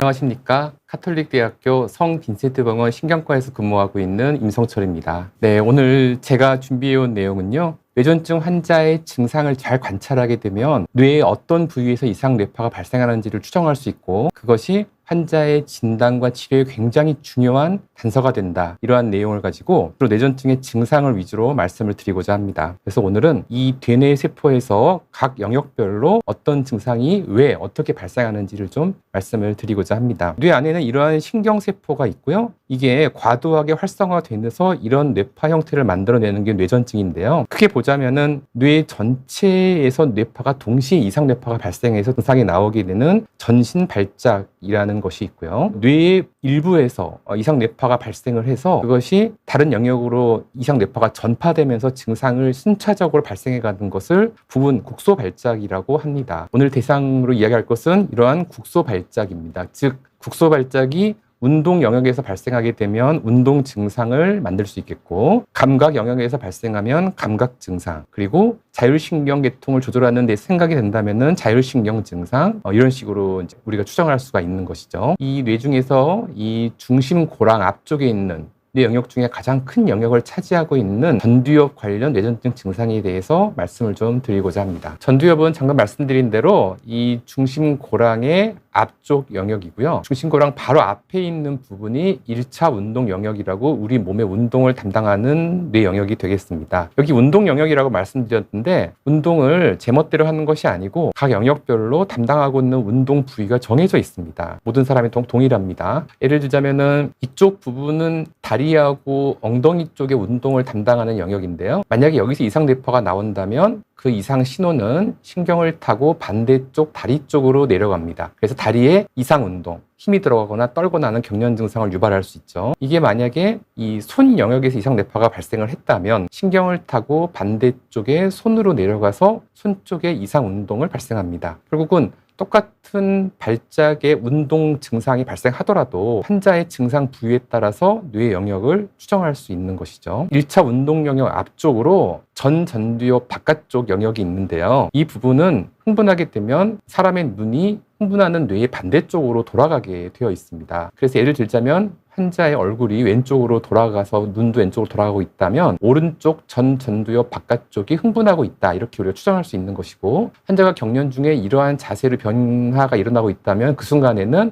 안녕하십니까. 카톨릭대학교 성빈센트병원 신경과에서 근무하고 있는 임성철입니다. 네, 오늘 제가 준비해온 내용은요. 뇌전증 환자의 증상을 잘 관찰하게 되면 뇌의 어떤 부위에서 이상 뇌파가 발생하는지를 추정할 수 있고, 그것이 환자의 진단과 치료에 굉장히 중요한 단서가 된다. 이러한 내용을 가지고 주로 뇌전증의 증상을 위주로 말씀을 드리고자 합니다. 그래서 오늘은 이 뇌내 세포에서 각 영역별로 어떤 증상이 왜 어떻게 발생하는지를 좀 말씀을 드리고자 합니다. 뇌 안에는 이러한 신경세포가 있고요. 이게 과도하게 활성화되면서 이런 뇌파 형태를 만들어내는 게 뇌전증인데요. 크게 보자면은 뇌 전체에서 뇌파가 동시에 이상 뇌파가 발생해서 증상이 나오게 되는 전신 발작이라는 것이 있고요. 뇌의 일부에서 이상 뇌파가 발생을 해서 그것이 다른 영역으로 이상 뇌파가 전파되면서 증상을 순차적으로 발생해 가는 것을 부분 국소 발작이라고 합니다. 오늘 대상으로 이야기할 것은 이러한 국소 발작입니다. 즉 국소 발작이 운동 영역에서 발생하게 되면 운동 증상을 만들 수 있겠고, 감각 영역에서 발생하면 감각 증상, 그리고 자율신경 계통을 조절하는 데 생각이 된다면은 자율신경 증상, 이런 식으로 이제 우리가 추정할 수가 있는 것이죠. 이 뇌 중에서 이 중심고랑 앞쪽에 있는 뇌 영역 중에 가장 큰 영역을 차지하고 있는 전두엽 관련 뇌전증 증상에 대해서 말씀을 좀 드리고자 합니다. 전두엽은 방금 말씀드린 대로 이 중심고랑의 앞쪽 영역이고요. 중심고랑 바로 앞에 있는 부분이 1차 운동 영역이라고 우리 몸의 운동을 담당하는 뇌 영역이 되겠습니다. 여기 운동 영역이라고 말씀드렸는데, 운동을 제멋대로 하는 것이 아니고 각 영역별로 담당하고 있는 운동 부위가 정해져 있습니다. 모든 사람이 동일합니다. 예를 들자면은 이쪽 부분은 다리하고 엉덩이 쪽의 운동을 담당하는 영역인데요. 만약에 여기서 이상 뇌파가 나온다면 그 이상 신호는 신경을 타고 반대쪽 다리 쪽으로 내려갑니다. 그래서 다리에 이상 운동, 힘이 들어가거나 떨거나 하는 경련 증상을 유발할 수 있죠. 이게 만약에 이 손 영역에서 이상 뇌파가 발생을 했다면 신경을 타고 반대쪽에 손으로 내려가서 손 쪽에 이상 운동을 발생합니다. 결국은 똑같은 발작의 운동 증상이 발생하더라도 환자의 증상 부위에 따라서 뇌 영역을 추정할 수 있는 것이죠. 1차 운동 영역 앞쪽으로 전두엽 바깥쪽 영역이 있는데요. 이 부분은 흥분하게 되면 사람의 눈이 흥분하는 뇌의 반대쪽으로 돌아가게 되어 있습니다. 그래서 예를 들자면 환자의 얼굴이 왼쪽으로 돌아가서 눈도 왼쪽으로 돌아가고 있다면 오른쪽 전두엽 바깥쪽이 흥분하고 있다, 이렇게 우리가 추정할 수 있는 것이고, 환자가 경련 중에 이러한 자세로 변화가 일어나고 있다면 그 순간에는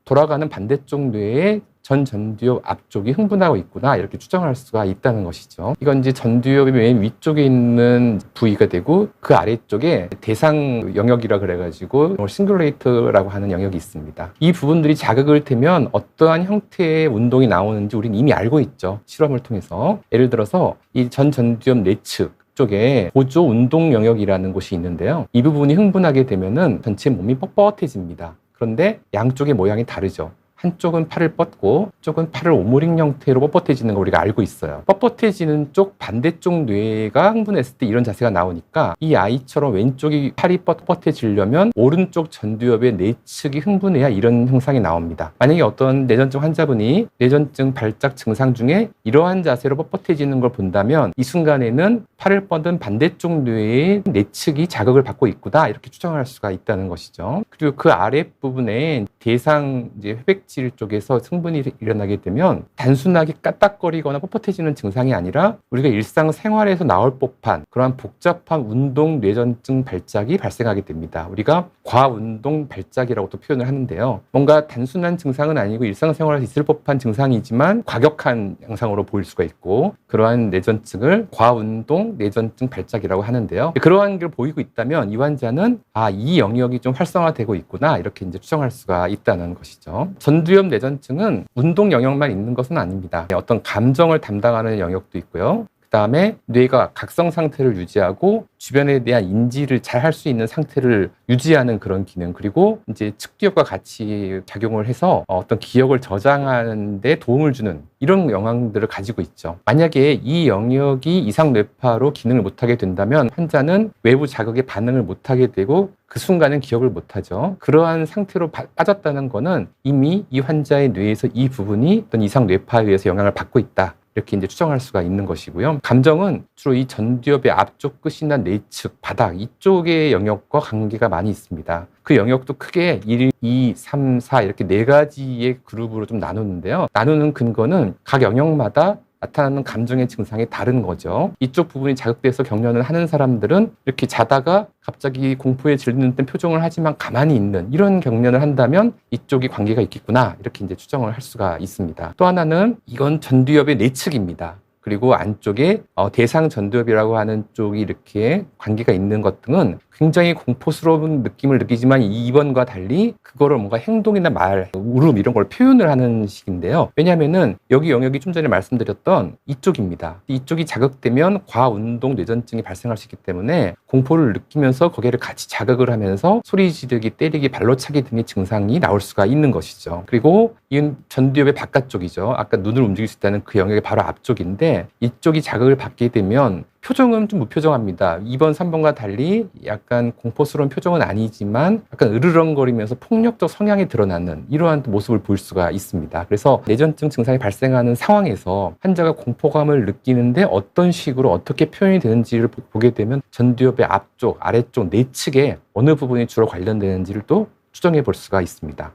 돌아가는 반대쪽 뇌의 전두엽 앞쪽이 흥분하고 있구나, 이렇게 추정할 수가 있다는 것이죠. 이건 이제 전두엽의 맨 위쪽에 있는 부위가 되고, 그 아래쪽에 대상 영역이라 그래가지고 싱글레이터라고 하는 영역이 있습니다. 이 부분들이 자극을 태면 어떠한 형태의 운동이 나오는지 우리는 이미 알고 있죠. 실험을 통해서. 예를 들어서 이 전두엽 내측 쪽에 보조 운동 영역이라는 곳이 있는데요. 이 부분이 흥분하게 되면은 전체 몸이 뻣뻣해집니다. 그런데 양쪽의 모양이 다르죠. 한쪽은 팔을 뻗고 쪽은 팔을 오므린 형태로 뻣뻣해지는 거 우리가 알고 있어요. 뻣뻣해지는 쪽 반대쪽 뇌가 흥분했을 때 이런 자세가 나오니까 이 아이처럼 왼쪽이 팔이 뻣뻣해지려면 오른쪽 전두엽의 내측이 흥분해야 이런 현상이 나옵니다. 만약에 어떤 뇌전증 환자분이 뇌전증 발작 증상 중에 이러한 자세로 뻣뻣해지는 걸 본다면 이 순간에는 팔을 뻗은 반대쪽 뇌의 내측이 자극을 받고 있구나, 이렇게 추정할 수가 있다는 것이죠. 그리고 그 아랫부분에 대상 회백질 쪽에서 흥분이 일어나게 되면 단순하게 까딱거리거나 뻣뻣해지는 증상이 아니라 우리가 일상생활에서 나올 법한 그러한 복잡한 운동 뇌전증 발작이 발생하게 됩니다. 우리가 과운동 발작이라고도 표현을 하는데요. 뭔가 단순한 증상은 아니고 일상생활에서 있을 법한 증상이지만 과격한 양상으로 보일 수가 있고, 그러한 뇌전증을 과운동 뇌전증 발작이라고 하는데요. 그러한 걸 보이고 있다면 이 환자는 이 영역이 좀 활성화되고 있구나, 이렇게 이제 추정할 수가 있다는 것이죠. 전두엽 뇌전증은 운동 영역만 있는 것은 아닙니다. 어떤 감정을 담당하는 영역도 있고요. 그 그다음에 뇌가 각성 상태를 유지하고 주변에 대한 인지를 잘 할 수 있는 상태를 유지하는 그런 기능, 그리고 이제 측두엽과 같이 작용을 해서 어떤 기억을 저장하는 데 도움을 주는 이런 영향들을 가지고 있죠. 만약에 이 영역이 이상 뇌파로 기능을 못하게 된다면 환자는 외부 자극에 반응을 못하게 되고 그 순간은 기억을 못하죠. 그러한 상태로 빠졌다는 것은 이미 이 환자의 뇌에서 이 부분이 어떤 이상 뇌파에 의해서 영향을 받고 있다, 이렇게 이제 추정할 수가 있는 것이고요. 감정은 주로 이 전두엽의 앞쪽 끝이나 내측, 바닥 이쪽의 영역과 관계가 많이 있습니다. 그 영역도 크게 1, 2, 3, 4 이렇게 4가지의 그룹으로 좀 나누는데요. 나누는 근거는 각 영역마다 나타나는 감정의 증상이 다른 거죠. 이쪽 부분이 자극돼서 경련을 하는 사람들은 이렇게 자다가 갑자기 공포에 질리는 듯 표정을 하지만 가만히 있는 이런 경련을 한다면 이쪽이 관계가 있겠구나, 이렇게 이제 추정을 할 수가 있습니다. 또 하나는 이건 전두엽의 내측입니다. 그리고 안쪽에 대상 전두엽이라고 하는 쪽이 이렇게 관계가 있는 것 등은 굉장히 공포스러운 느낌을 느끼지만 2번과 달리 그거를 뭔가 행동이나 말, 울음 이런 걸 표현을 하는 식인데요. 왜냐하면은 여기 영역이 좀 전에 말씀드렸던 이쪽입니다. 이쪽이 자극되면 과운동 뇌전증이 발생할 수 있기 때문에 공포를 느끼면서 거기를 같이 자극을 하면서 소리 지르기, 때리기, 발로 차기 등의 증상이 나올 수가 있는 것이죠. 그리고 이건 전두엽의 바깥쪽이죠. 아까 눈을 움직일 수 있다는 그 영역의 바로 앞쪽인데 이쪽이 자극을 받게 되면 표정은 좀 무표정합니다. 2번, 3번과 달리 약간 공포스러운 표정은 아니지만 약간 으르렁거리면서 폭력적 성향이 드러나는 이러한 모습을 볼 수가 있습니다. 그래서 뇌전증 증상이 발생하는 상황에서 환자가 공포감을 느끼는데 어떤 식으로 어떻게 표현이 되는지를 보게 되면 전두엽의 앞쪽, 아래쪽, 내측에 어느 부분이 주로 관련되는지를 또 추정해 볼 수가 있습니다.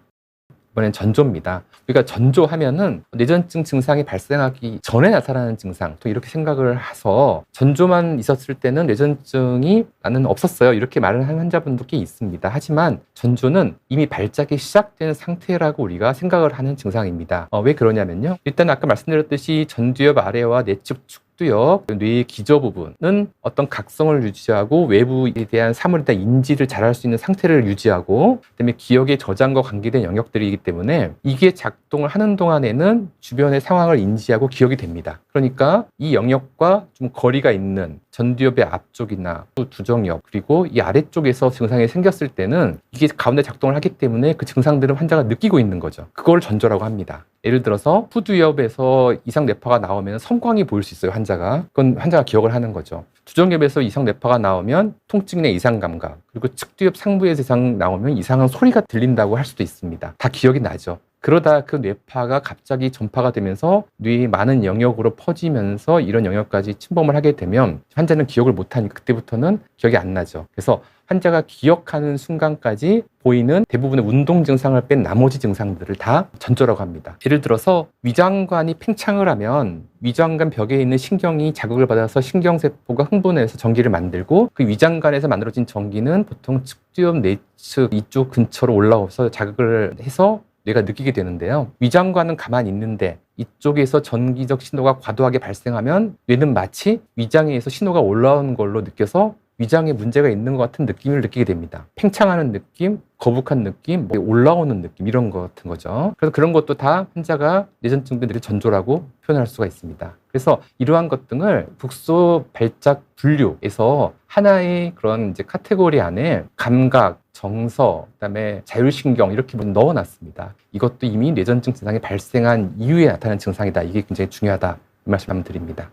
이번엔 전조입니다. 우리가 전조하면은 뇌전증 증상이 발생하기 전에 나타나는 증상, 또 이렇게 생각을 해서 전조만 있었을 때는 뇌전증이 나는 없었어요, 이렇게 말을 하는 환자분도 꽤 있습니다. 하지만 전조는 이미 발작이 시작된 상태라고 우리가 생각을 하는 증상입니다. 왜 그러냐면요, 일단 아까 말씀드렸듯이 전두엽 아래와 내측 축두엽, 뇌의 기저 부분은 어떤 각성을 유지하고 외부에 대한 사물에 대한 인지를 잘할 수 있는 상태를 유지하고, 그다음에 기억의 저장과 관계된 영역들이기 때문에 이게 작동을 하는 동안에는 주변의 상황을 인지하고 기억이 됩니다. 그러니까 이 영역과 좀 거리가 있는 전두엽의 앞쪽이나 두정엽, 그리고 이 아래쪽에서 증상이 생겼을 때는 이게 가운데 작동을 하기 때문에 그 증상들은 환자가 느끼고 있는 거죠. 그걸 전조라고 합니다. 예를 들어서 후두엽에서 이상 뇌파가 나오면 섬광이 보일 수 있어요, 환자가. 그건 환자가 기억을 하는 거죠. 두정엽에서 이상 뇌파가 나오면 통증이나 이상 감각, 그리고 측두엽 상부에서 이상 나오면 이상한 소리가 들린다고 할 수도 있습니다. 다 기억이 나죠. 그러다 그 뇌파가 갑자기 전파가 되면서 뇌의 많은 영역으로 퍼지면서 이런 영역까지 침범을 하게 되면 환자는 기억을 못하니까 그때부터는 기억이 안 나죠. 그래서 환자가 기억하는 순간까지 보이는 대부분의 운동 증상을 뺀 나머지 증상들을 다 전조라고 합니다. 예를 들어서 위장관이 팽창을 하면 위장관 벽에 있는 신경이 자극을 받아서 신경세포가 흥분해서 전기를 만들고, 그 위장관에서 만들어진 전기는 보통 측두엽 내측 이쪽 근처로 올라와서 자극을 해서 뇌가 느끼게 되는데요. 위장관은 가만히 있는데 이쪽에서 전기적 신호가 과도하게 발생하면 뇌는 마치 위장에 의해서 신호가 올라온 걸로 느껴서 위장에 문제가 있는 것 같은 느낌을 느끼게 됩니다. 팽창하는 느낌, 거북한 느낌, 올라오는 느낌, 이런 것 같은 거죠. 그래서 그런 것도 다 환자가 뇌전증들의 전조라고 표현할 수가 있습니다. 그래서 이러한 것 등을 북소 발작 분류에서 하나의 그런 이제 카테고리 안에 감각, 정서, 그다음에 자율신경 이렇게 넣어놨습니다. 이것도 이미 뇌전증 증상이 발생한 이후에 나타나는 증상이다. 이게 굉장히 중요하다, 이 말씀 한번 드립니다.